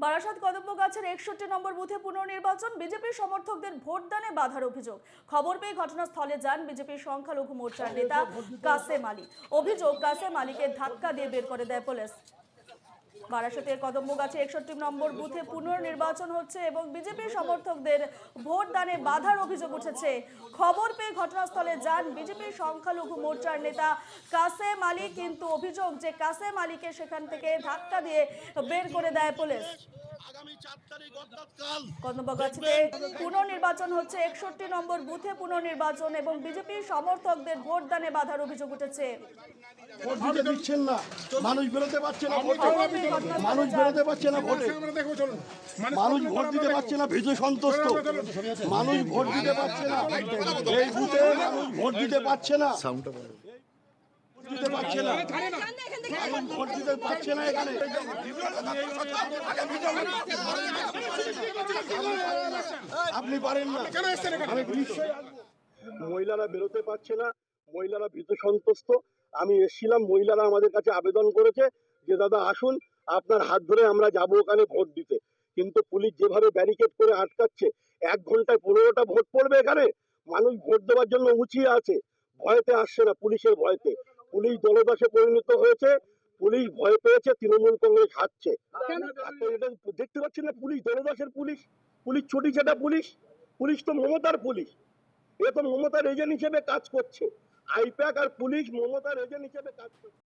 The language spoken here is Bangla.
বারাসাত কদম্বগাছের 61 নম্বর বুথে পুনর্নির্বাচন, বিজেপির সমর্থকদের ভোটদানে বাধার অভিযোগ। খবর পেয়ে ঘটনাস্থলে যান বিজেপির সংখ্যালঘু মোর্চার নেতা কাসেম আলী। অভিযোগ, কাসেম আলীকে ধাক্কা দিয়ে বের করে দেয় পুলিশ। বারাসাতের কদম্বগাছে 61 নম্বর বুথে পুনর্নির্বাচন হচ্ছে এবং বিজেপির সমর্থকদের ভোটদানে বাধার অভিযোগ উঠেছে। খবর পেয়ে ঘটনাস্থলে যান বিজেপির সংখ্যালঘু মোর্চার নেতা কাসেম আলী, কিন্তু অভিযোগ যে কাসেম আলীকে সেখান থেকে ধাক্কা দিয়ে বের করে দেয় পুলিশ। কদম্বগাছিতে পুনর্নির্বাচন হচ্ছে, 61 নম্বর বুথে পুনর্নির্বাচন এবং বিজেপির সমর্থকদের ভোটদানে বাধার অভিযোগ উঠেছে। ভোট দিতে দিচ্ছেন না, মানুষ বেরোতে পারছে না ভোটে, মানুষ বেরোতে পারছে না ভোটে, মানুষ ভোট দিতে পারছে না, ভীত সন্তুষ্ট মানুষ ভোট দিতে পারছে না, এই বুথে মানুষ ভোট দিতে পারছে না, দিতে পারছে না, মানুষ ভোট দিতে পারছে না। এখানে আপনি পারেন না, আমি নিশ্চয়ই মহিলারা বেরোতে পারছে না, মহিলারা ভীত সন্তুষ্ট। আমি এসেছিলাম, মহিলারা আমাদের কাছে আবেদন করেছে যে দাদা আসুন, আপনার হাত ধরে আমরা যাবো ওখানে ভোট দিতে, কিন্তু পুলিশ যেভাবে ব্যারিকেড করে আটকাচ্ছে, 1 ঘন্টায় 15টা ভোট পড়বে এখানে, মানুষ ভোট দেওয়ার জন্য উঁচিয়ে আছে, ভয়তে আসছে না, পুলিশের ভয়তে। পুলিশ দলদাসে পরিণত হয়েছে, পুলিশ ভয় পেয়েছে, তৃণমূল কংগ্রেস হারছে। এটা দেখতে পাচ্ছেন না, পুলিশ দলদাসের পুলিশ, পুলিশ ছুটি ছাটা পুলিশ, পুলিশ তো মমতার পুলিশ, এ তো মমতার এজেন্ট হিসেবে কাজ করছে। আইপ্যাক আর পুলিশ মমতার এজেন্ট হিসেবে কাজ করছে।